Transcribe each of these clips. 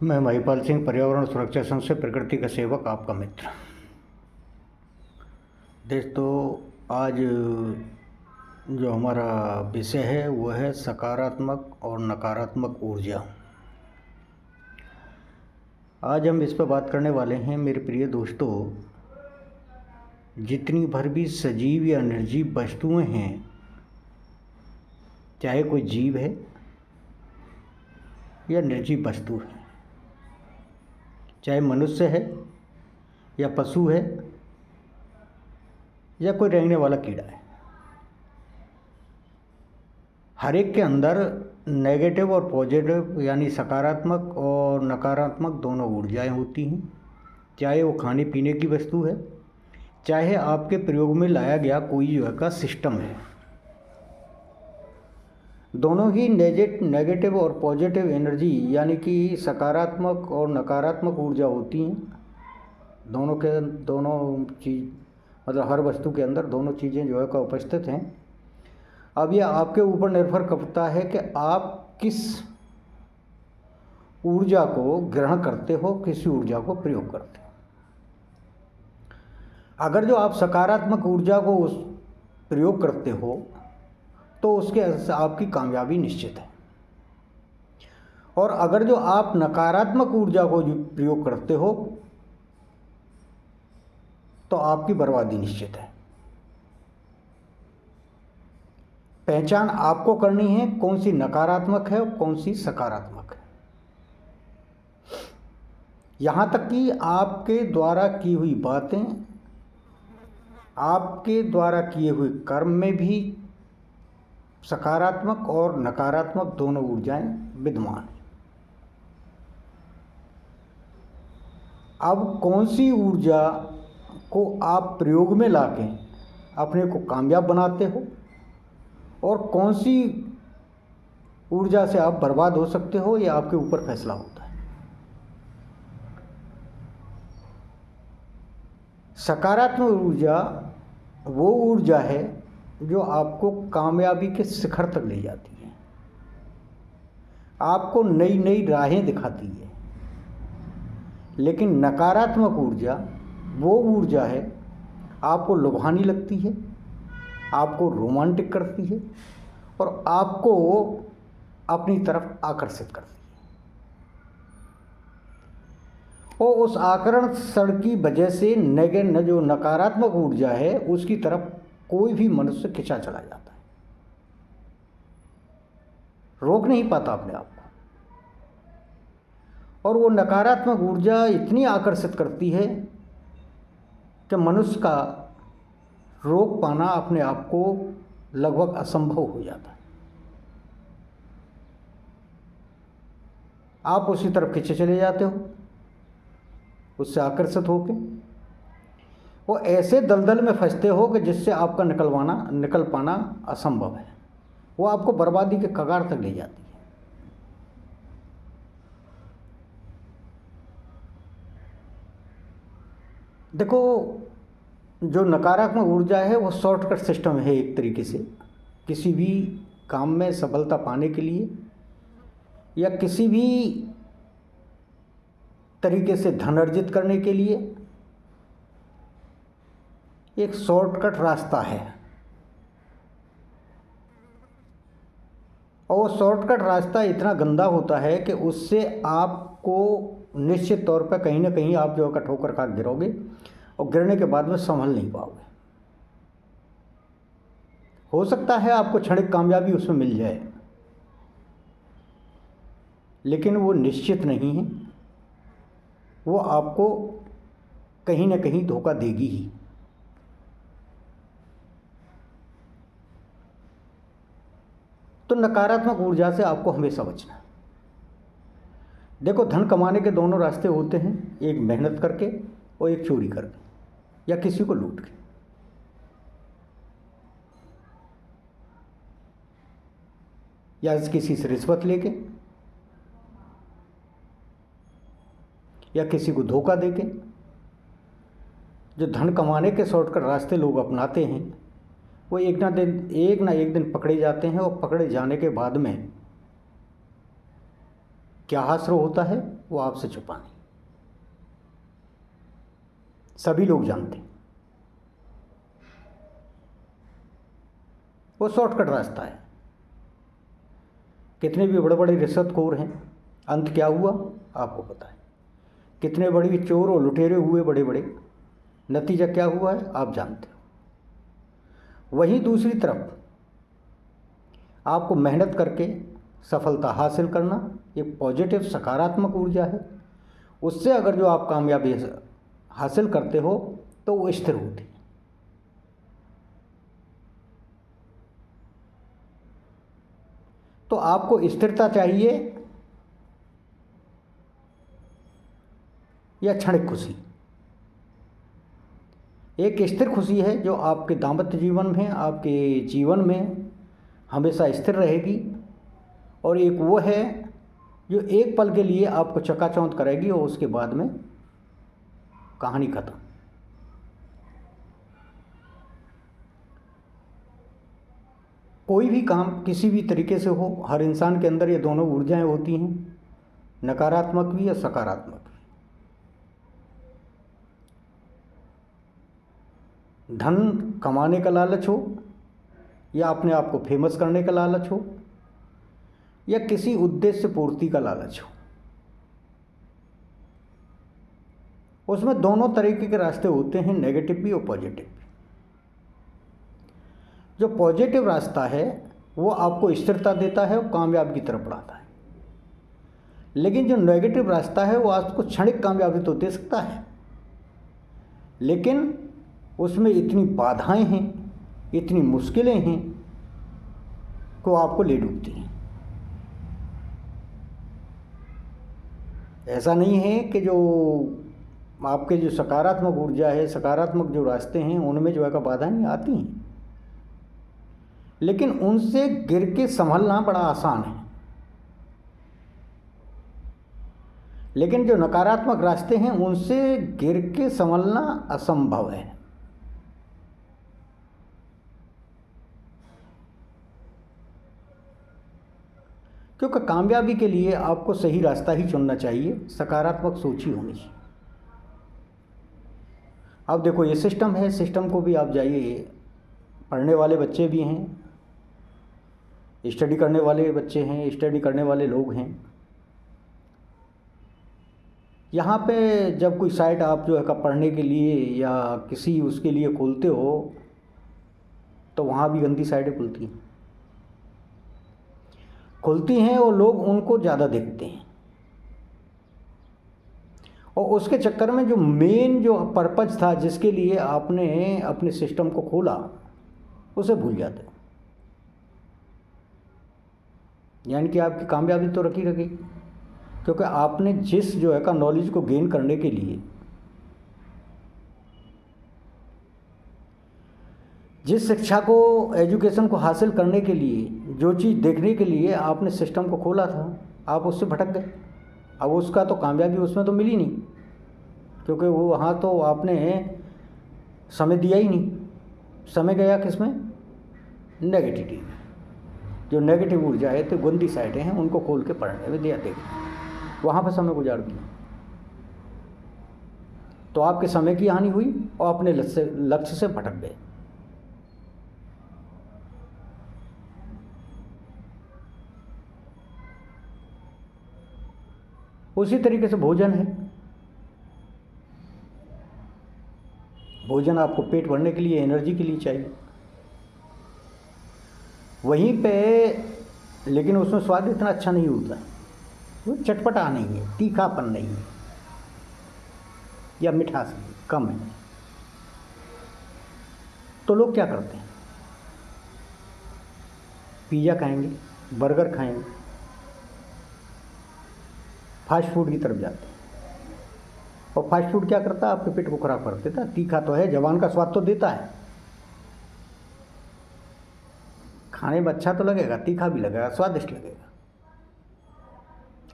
मैं महिपाल सिंह, पर्यावरण सुरक्षा संघ से प्रकृति का सेवक, आपका मित्र। दोस्तों, आज जो हमारा विषय है वो है सकारात्मक और नकारात्मक ऊर्जा। आज हम इस पर बात करने वाले हैं। मेरे प्रिय दोस्तों, जितनी भर भी सजीव या निर्जीव वस्तुएं हैं, चाहे कोई जीव है या निर्जीव वस्तु है, चाहे मनुष्य है या पशु है या कोई रेंगने वाला कीड़ा है, हर एक के अंदर नेगेटिव और पॉजिटिव यानी सकारात्मक और नकारात्मक दोनों ऊर्जाएं होती हैं। चाहे वो खाने पीने की वस्तु है, चाहे आपके प्रयोग में लाया गया कोई जो है का सिस्टम है, दोनों ही नेगेटिव और पॉजिटिव एनर्जी यानी कि सकारात्मक और नकारात्मक ऊर्जा होती हैं। दोनों चीज़ मतलब हर वस्तु के अंदर दोनों चीज़ें जो है का उपस्थित हैं। अब यह आपके ऊपर निर्भर करता है कि आप किस ऊर्जा को ग्रहण करते हो, किस ऊर्जा को प्रयोग करते हो। अगर जो आप सकारात्मक ऊर्जा को प्रयोग करते हो तो उसके आपकी कामयाबी निश्चित है, और अगर जो आप नकारात्मक ऊर्जा को प्रयोग करते हो तो आपकी बर्बादी निश्चित है। पहचान आपको करनी है कौन सी नकारात्मक है और कौन सी सकारात्मक है। यहाँ तक कि आपके द्वारा की हुई बातें, आपके द्वारा किए हुए कर्म में भी सकारात्मक और नकारात्मक दोनों ऊर्जाएं विद्यमान हैं। अब कौन सी ऊर्जा को आप प्रयोग में लाके अपने को कामयाब बनाते हो और कौन सी ऊर्जा से आप बर्बाद हो सकते हो, ये आपके ऊपर फैसला होता है। सकारात्मक ऊर्जा वो ऊर्जा है जो आपको कामयाबी के शिखर तक ले जाती है, आपको नई नई राहें दिखाती है। लेकिन नकारात्मक ऊर्जा वो ऊर्जा है आपको लुभानी लगती है, आपको रोमांटिक करती है और आपको अपनी तरफ आकर्षित करती है। और उस आकर्षण की वजह से जो नकारात्मक ऊर्जा है उसकी तरफ कोई भी मनुष्य खिंचा चला जाता है, रोक नहीं पाता अपने आप को। और वो नकारात्मक ऊर्जा इतनी आकर्षित करती है कि मनुष्य का रोक पाना अपने आप को लगभग असंभव हो जाता है। आप उसी तरफ खिंचे चले जाते हो, उससे आकर्षित होके वो ऐसे दलदल में फंसते हो कि जिससे आपका निकल पाना असंभव है। वो आपको बर्बादी के कगार तक ले जाती है। देखो, जो नकारात्मक ऊर्जा है वो शॉर्टकट सिस्टम है एक तरीके से। किसी भी काम में सफलता पाने के लिए या किसी भी तरीके से धन अर्जित करने के लिए एक शॉर्टकट रास्ता है, और वो शॉर्टकट रास्ता इतना गंदा होता है कि उससे आपको निश्चित तौर पर कहीं ना कहीं आप जो है ठोकर खा गिरोगे और गिरने के बाद में संभल नहीं पाओगे। हो सकता है आपको क्षणिक कामयाबी उसमें मिल जाए, लेकिन वो निश्चित नहीं है, वो आपको कहीं ना कहीं धोखा देगी ही। तो नकारात्मक ऊर्जा से आपको हमेशा बचना है। देखो, धन कमाने के दोनों रास्ते होते हैं, एक मेहनत करके और एक चोरी करके या किसी को लूट के। या किसी से रिश्वत लेके या किसी को धोखा देके। जो धन कमाने के शॉर्टकट रास्ते लोग अपनाते हैं वो एक ना एक दिन पकड़े जाते हैं, और पकड़े जाने के बाद में क्या हास्रो होता है वो आपसे छुपा नहीं, सभी लोग जानते हैं। वो शॉर्टकट रास्ता है। कितने भी बड़े बड़े रिश्वतखोर हैं, अंत क्या हुआ आपको पता है। कितने बड़े चोर और लुटेरे हुए बड़े बड़े, नतीजा क्या हुआ है आप जानते हो। वहीं दूसरी तरफ आपको मेहनत करके सफलता हासिल करना, ये पॉजिटिव सकारात्मक ऊर्जा है। उससे अगर जो आप कामयाबी हासिल करते हो तो वो स्थिर होती है। तो आपको स्थिरता चाहिए या क्षणिक खुशी। एक स्थिर खुशी है जो आपके दाम्पत्य जीवन में, आपके जीवन में हमेशा स्थिर रहेगी, और एक वो है जो एक पल के लिए आपको चकाचौंध करेगी और उसके बाद में कहानी खत्म। कोई भी काम किसी भी तरीके से हो, हर इंसान के अंदर ये दोनों ऊर्जाएं होती हैं, नकारात्मक भी या सकारात्मक भी। धन कमाने का लालच हो, या अपने आप को फेमस करने का लालच हो, या किसी उद्देश्य पूर्ति का लालच हो, उसमें दोनों तरीके के रास्ते होते हैं, नेगेटिव भी और पॉजिटिव भी। जो पॉजिटिव रास्ता है वो आपको स्थिरता देता है और कामयाबी की तरफ बढ़ाता है, लेकिन जो नेगेटिव रास्ता है वो आपको क्षणिक कामयाबी तो दे सकता है, लेकिन उसमें इतनी बाधाएं हैं, इतनी मुश्किलें हैं को आपको ले डूबती हैं। ऐसा नहीं है कि जो आपके जो सकारात्मक ऊर्जा है, सकारात्मक जो रास्ते हैं उनमें जो है का बाधा नहीं आती हैं, लेकिन उनसे गिर के संभलना बड़ा आसान है। लेकिन जो नकारात्मक रास्ते हैं उनसे गिर के संभलना असंभव है। क्योंकि कामयाबी के लिए आपको सही रास्ता ही चुनना चाहिए, सकारात्मक सोच ही होनी चाहिए। अब देखो ये सिस्टम है, सिस्टम को भी आप जाइए, पढ़ने वाले बच्चे भी हैं, स्टडी करने वाले बच्चे हैं, स्टडी करने वाले लोग हैं। यहाँ पे जब कोई साइट आप जो है का पढ़ने के लिए या किसी उसके लिए खोलते हो तो वहाँ भी गंदी साइटें खुलती हैं और लोग उनको ज़्यादा देखते हैं, और उसके चक्कर में जो मेन जो पर्पज था जिसके लिए आपने अपने सिस्टम को खोला उसे भूल जाते हो। यानी कि आपकी कामयाबी तो रखी, क्योंकि आपने जिस जो है का नॉलेज को गेन करने के लिए, जिस शिक्षा को, एजुकेशन को हासिल करने के लिए, जो चीज़ देखने के लिए आपने सिस्टम को खोला था, आप उससे भटक गए। अब उसका तो कामयाबी उसमें तो मिली नहीं, क्योंकि वो वहाँ तो आपने समय दिया ही नहीं। समय गया किसमें? नेगेटिविटी। जो नेगेटिव ऊर्जा है तो गंदी साइडें हैं उनको खोल के पढ़ने में दिया, देख वहाँ पर समय गुजार दिया, तो आपके समय की हानि हुई और अपने लक्ष्य से भटक गए। उसी तरीके से भोजन है। भोजन आपको पेट भरने के लिए, एनर्जी के लिए चाहिए, वहीं पे, लेकिन उसमें स्वाद इतना अच्छा नहीं होता, वो चटपटा नहीं है, तीखापन नहीं है, या मिठास कम है। तो लोग क्या करते हैं? पिज़्ज़ा खाएंगे, बर्गर खाएंगे, फास्ट फूड की तरफ जाते हैं। और फास्ट फूड क्या करता है? आपके पेट को खराब कर देता है। तीखा तो है, जवान का स्वाद तो देता है, खाने में अच्छा तो लगेगा, तीखा भी लगेगा, स्वादिष्ट लगेगा,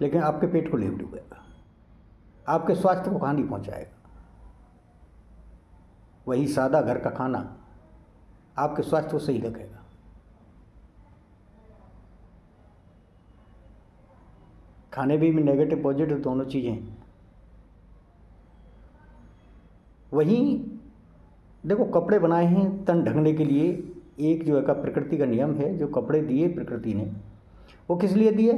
लेकिन आपके पेट को ले डूबेगा, आपके स्वास्थ्य को हानि पहुंचाएगा। वही सादा घर का खाना आपके स्वास्थ्य को सही लगेगा। खाने भी में नेगेटिव पॉजिटिव दोनों चीज़ें हैं। वहीं देखो, कपड़े बनाए हैं तन ढकने के लिए। एक जो है का प्रकृति का नियम है, जो कपड़े दिए प्रकृति ने वो किस लिए दिए?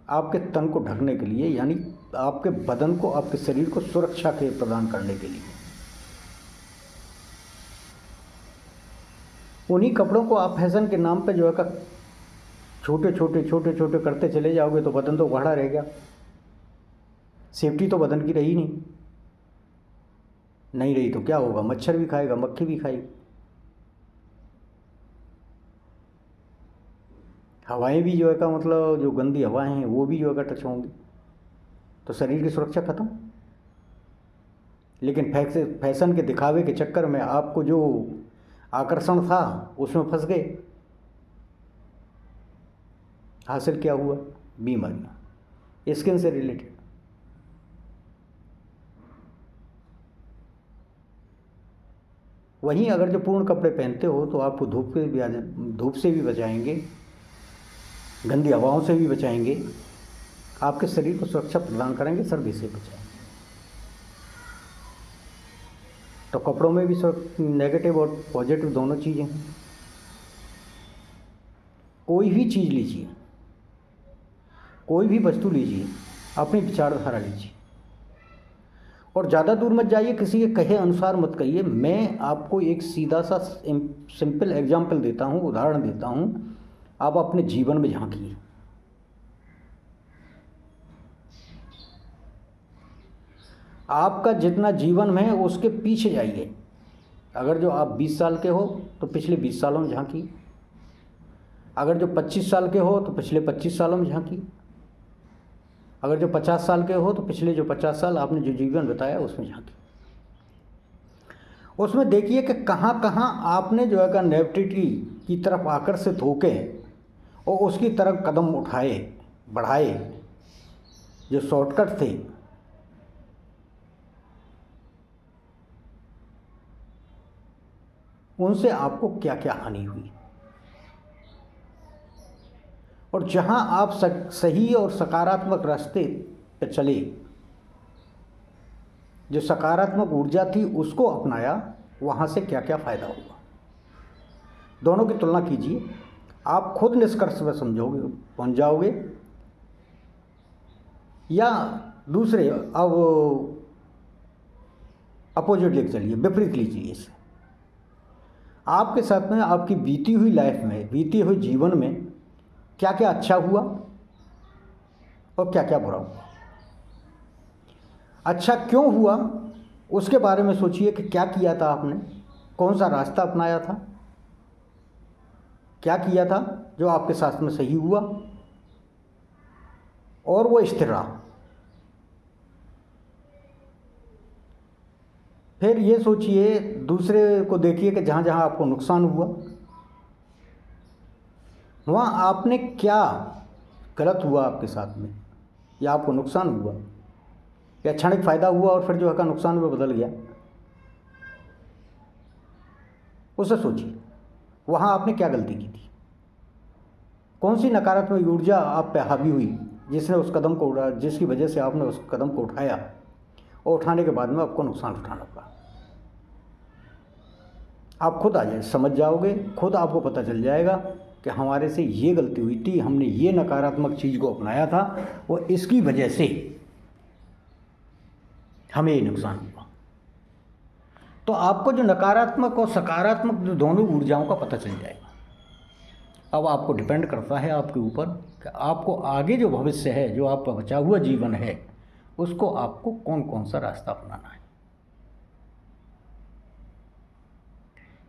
आपके तन को ढकने के लिए, यानी आपके बदन को, आपके शरीर को सुरक्षा के प्रदान करने के लिए। उन्हीं कपड़ों को आप फैशन के नाम पे जो है का छोटे छोटे करते चले जाओगे तो बदन तो उघाड़ा रहेगा। सेफ्टी तो बदन की रही नहीं रही तो क्या होगा? मच्छर भी खाएगा, मक्खी भी खाएगी, हवाएं भी जो है का मतलब जो गंदी हवाएं हैं वो भी जो है का टच होंगी, तो शरीर की सुरक्षा खत्म। लेकिन फैशन के दिखावे के चक्कर में आपको जो आकर्षण था उसमें फंस गए। हासिल क्या हुआ? बीमारियां स्किन से रिलेटेड। वहीं अगर जो पूर्ण कपड़े पहनते हो तो आपको धूप से भी बचाएंगे, गंदी हवाओं से भी बचाएंगे, आपके शरीर को सुरक्षा प्रदान करेंगे, सर्दी से बचाएंगे। तो कपड़ों में भी नेगेटिव और पॉजिटिव दोनों चीज़ें हैं। कोई भी चीज़ लीजिए, कोई भी वस्तु लीजिए, अपनी विचारधारा लीजिए और ज़्यादा दूर मत जाइए, किसी के कहे अनुसार मत कहिए। मैं आपको एक सीधा सा सिंपल एग्जाम्पल देता हूँ, उदाहरण देता हूँ, आप अपने जीवन में झांकिए। आपका जितना जीवन में है उसके पीछे जाइए। अगर जो आप 20 साल के हो तो पिछले 20 सालों में झांकिए, अगर जो 25 साल के हो तो पिछले 25 सालों में झांकिए, अगर जो 50 साल के हो तो पिछले जो 50 साल आपने जो जीवन बताया उसमें झांकिए। उसमें देखिए कि कहाँ कहाँ आपने जो है का नेगेटिविटी की तरफ आकर्षित होके और उसकी तरफ कदम उठाए, बढ़ाए, जो शॉर्टकट थे उनसे आपको क्या क्या हानि हुई। और जहां आप सही और सकारात्मक रास्ते पे चले, जो सकारात्मक ऊर्जा थी उसको अपनाया, वहां से क्या क्या फायदा हुआ, दोनों की तुलना कीजिए। आप खुद निष्कर्ष पर पहुंच जाओगे। या दूसरे, अब अपोजिट लेके चलिए, विपरीत लीजिए इसे। आपके साथ में आपकी बीती हुई लाइफ में, बीते हुए जीवन में क्या क्या अच्छा हुआ और क्या क्या बुरा हुआ। अच्छा क्यों हुआ उसके बारे में सोचिए कि क्या किया था आपने, कौन सा रास्ता अपनाया था, क्या किया था जो आपके साथ में सही हुआ और वो स्थिर रहा। फिर ये सोचिए, दूसरे को देखिए कि जहाँ जहाँ आपको नुकसान हुआ वहाँ आपने क्या गलत हुआ आपके साथ में, या आपको नुकसान हुआ, या क्षणिक फायदा हुआ और फिर जो है का नुकसान में बदल गया, उसे सोचिए। वहाँ आपने क्या गलती की थी, कौन सी नकारात्मक ऊर्जा आप पे हावी हुई जिसने उस कदम को उठा, जिसकी वजह से आपने उस कदम को उठाया और उठाने के बाद में आपको नुकसान उठाना पड़ा। आप खुद आ जाए, समझ जाओगे, खुद आपको पता चल जाएगा कि हमारे से ये गलती हुई थी, हमने ये नकारात्मक चीज़ को अपनाया था और इसकी वजह से हमें ये नुकसान हुआ। तो आपको जो नकारात्मक और सकारात्मक जो दोनों ऊर्जाओं का पता चल जाएगा। अब आपको डिपेंड करता है आपके ऊपर कि आपको आगे जो भविष्य है, जो आपका बचा हुआ जीवन है, उसको आपको कौन कौन सा रास्ता अपनाना है।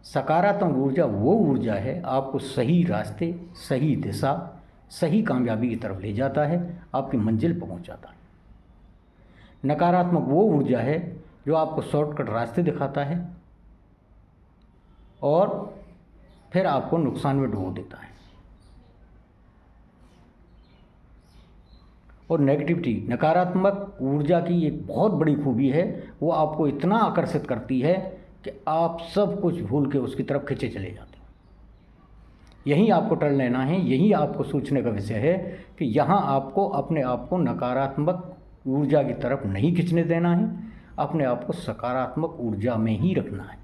सकारात्मक ऊर्जा वो ऊर्जा है आपको सही रास्ते, सही दिशा, सही कामयाबी की तरफ ले जाता है, आपकी मंजिल पर पहुंचाता है। नकारात्मक वो ऊर्जा है जो आपको शॉर्टकट रास्ते दिखाता है और फिर आपको नुकसान में डुबो देता है। और नेगेटिविटी, नकारात्मक ऊर्जा की एक बहुत बड़ी खूबी है, वो आपको इतना आकर्षित करती है कि आप सब कुछ भूल के उसकी तरफ खींचे चले जाते हैं। यहीं आपको टर्न लेना है, यही आपको सोचने का विषय है कि यहाँ आपको अपने आप को नकारात्मक ऊर्जा की तरफ नहीं खींचने देना है, अपने आप को सकारात्मक ऊर्जा में ही रखना है।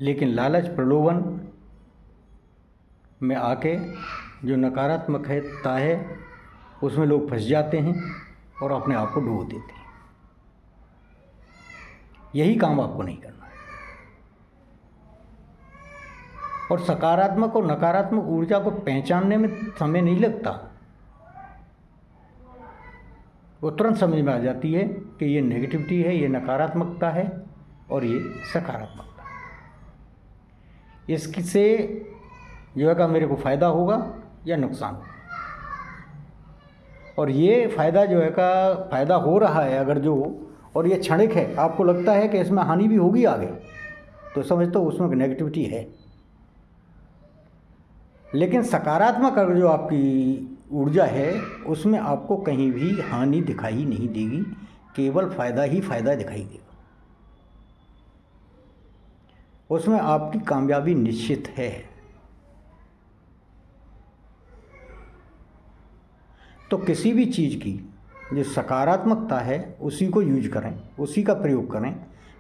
लेकिन लालच प्रलोभन में आके जो नकारात्मकता है उसमें लोग फंस जाते हैं और अपने आप को डुबो देते हैं। यही काम आपको नहीं करना है। और सकारात्मक और नकारात्मक ऊर्जा को पहचानने में समय नहीं लगता, वो तुरंत समझ में आ जाती है कि ये नेगेटिविटी है, ये नकारात्मकता है और ये सकारात्मकता है। इससे जो है का मेरे को फ़ायदा होगा या नुकसान होगा। और ये फ़ायदा जो है का फ़ायदा हो रहा है अगर जो, और ये क्षणिक है, आपको लगता है कि इसमें हानि भी होगी आगे, तो समझते हो उसमें नेगेटिविटी है। लेकिन सकारात्मक अगर जो आपकी ऊर्जा है उसमें आपको कहीं भी हानि दिखाई नहीं देगी, केवल फ़ायदा ही फ़ायदा दिखाई देगा। उसमें आपकी कामयाबी निश्चित है। तो किसी भी चीज़ की जो सकारात्मकता है उसी को यूज करें, उसी का प्रयोग करें।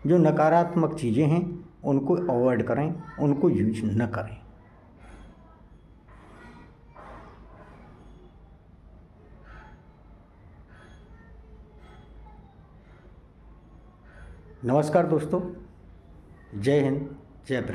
जो नकारात्मक चीज़ें हैं उनको अवॉइड करें, उनको यूज न करें। नमस्कार दोस्तों, जय हिंद, जय भारत।